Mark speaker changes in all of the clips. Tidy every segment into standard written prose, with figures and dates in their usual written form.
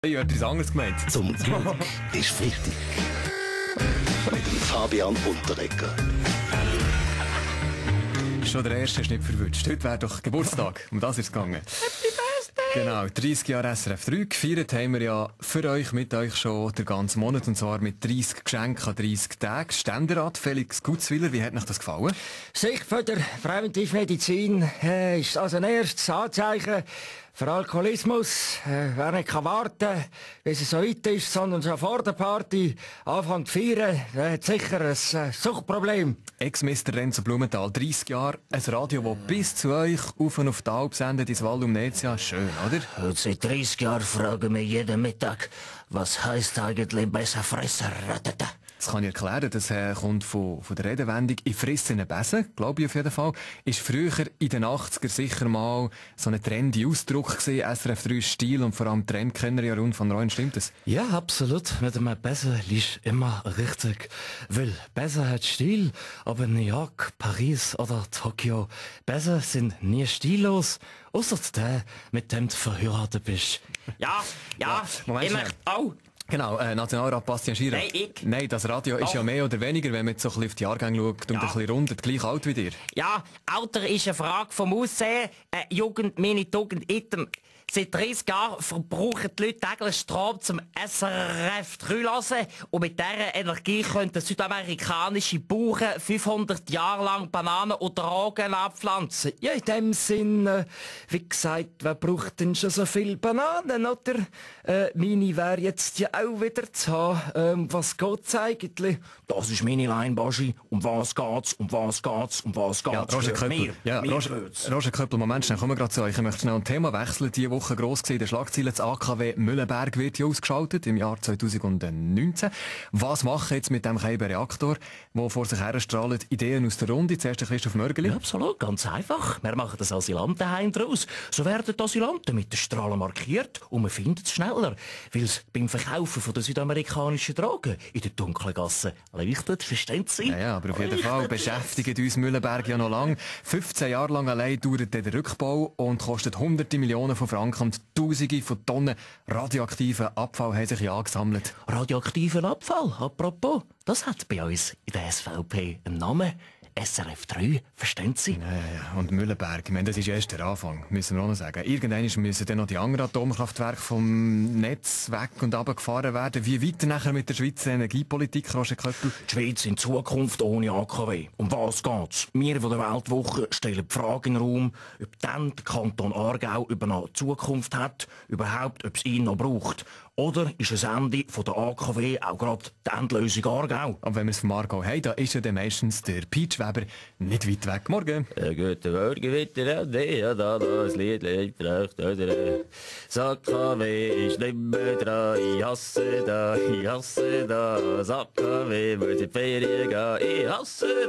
Speaker 1: Ich hätte etwas anderes gemeint.
Speaker 2: Zum Glück ist Freitag. Mit dem Fabian Unterreger.
Speaker 1: Schon der erste ist nicht verwünscht. Heute wäre doch Geburtstag. Um das ist es gegangen.
Speaker 3: Happy Birthday!
Speaker 1: Genau, 30 Jahre SRF 3. Gefeiert haben wir ja für euch, mit euch schon den ganzen Monat. Und zwar mit 30 Geschenken an 30 Tagen. Ständerat Felix Gutzwiller, wie hat euch das gefallen?
Speaker 3: Sicht von der Präventivmedizin ist also ein erstes Anzeichen für Alkoholismus. Wer nicht kann warten, bis es so weit ist, sondern schon vor der Party anfängt zu feiern, der hat sicher ein Suchtproblem.
Speaker 1: Ex-Mister Renzo Blumenthal, 30 Jahre. Ein Radio, das bis zu euch auf und auf die Alp sendet, ins Val Negzia. Schön, oder?
Speaker 3: Und seit 30 Jahren fragen wir jeden Mittag, was heisst eigentlich besser fressen?
Speaker 1: Das kann ich erklären, das kommt von der Redewendung «Ich frisse einen Besen», glaube ich auf jeden Fall. Ist früher in den 80er sicher mal so ein trendy Ausdruck gewesen, SRF 3 Stil und vor allem Trendkenner ja Rund von Reuen, stimmt das?
Speaker 4: Ja, absolut. Mit einem Besen liegst immer richtig. Weil Besen hat Stil, aber New York, Paris oder Tokio, Besen sind nie stillos. Ausser der, mit dem du verheiratet bist.
Speaker 3: Ja,
Speaker 1: Moment,
Speaker 3: ich möchte auch.
Speaker 1: Genau, Nationalrat Bastian Schirr.
Speaker 3: Nein, ich.
Speaker 1: Nein, das Radio ist ja mehr oder weniger, wenn man jetzt so ein bisschen auf die Jahrgänge schaut und ein bisschen runter, gleich alt wie dir.
Speaker 3: Ja, Alter ist eine Frage vom Aussehen. Jugend, meine Tugend, item. Seit 30 Jahren verbrauchen die Leute täglich Strom zum SRF 3 hören. Und mit dieser Energie könnten südamerikanische Bauern 500 Jahre lang Bananen und Drogen abpflanzen.
Speaker 4: Ja, in dem Sinn, wie gesagt, wer braucht denn schon so viel Bananen, oder? Meine wäre jetzt ja auch wieder zu haben. Was geht's eigentlich?
Speaker 3: Das ist meine Line, Baschi. Um was geht's? Um was geht's? Um was geht's?
Speaker 1: Ja, Roger Köppel. Ja, Roger Köppel, Moment, schnell, kommen wir gerade zu euch. Ich möchte schnell ein Thema wechseln. Diese Woche gross gewesen, der Schlagzeilen, das AKW Mühlenberg wird ja ausgeschaltet im Jahr 2019. Was machen jetzt mit dem Reaktor, der vor sich her strahlt? Ideen aus der Runde? Zuerst Christoph Mörgeli.
Speaker 3: Ja, absolut, ganz einfach. Wir machen das Asylantenheim draus. So werden die Asylanten mit den Strahlen markiert und man findet es schneller. Weil es beim Verkaufen von der südamerikanischen Drogen in den dunklen Gassen leuchtet, verstehen Sie?
Speaker 1: Ja, aber auf jeden Fall beschäftigt uns Mühlenberg ja noch lang. 15 Jahre lang allein dauert der Rückbau und kostet hunderte Millionen von Franken und Tausende von Tonnen radioaktiven Abfall haben sich ja angesammelt.
Speaker 3: Radioaktiven Abfall, apropos, das hat bei uns in der SVP einen Namen. SRF 3, verstehen Sie?
Speaker 1: Ja. Und Mühlenberg, ich meine, das ist erst der Anfang, müssen wir auch noch sagen. Irgendwann müssen dann noch die anderen Atomkraftwerke vom Netz weg und runtergefahren werden. Wie weiter nachher mit der Schweizer Energiepolitik, Roger Köppel?
Speaker 3: Die Schweiz in Zukunft ohne AKW. Um was geht's? Wir von der Weltwoche stellen die Frage in den Raum, ob dann der Kanton Aargau über eine Zukunft hat, überhaupt, ob es ihn noch braucht. Oder ist das Ende von der AKW auch gerade die Endlösung Aargau?
Speaker 1: Aber wenn wir es vom Aargau haben, da ist ja dann meistens der Peach Weber nicht weit weg. Morgen.
Speaker 5: Guten Morgen wieder an dich, ja da das Lied gebracht, oder? Das AKW ist nicht mehr dran, ich hasse da, das AKW muss in die Ferien gehen, ich hasse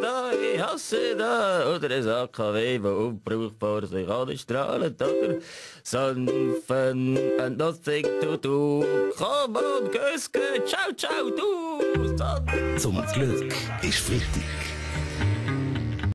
Speaker 5: da, oder das AKW, das unbrauchbar sich anstrahlt, oder? Sanfen and nothing to do, come on, Göske, ciao, du!
Speaker 2: Zum Glück ist Freitag.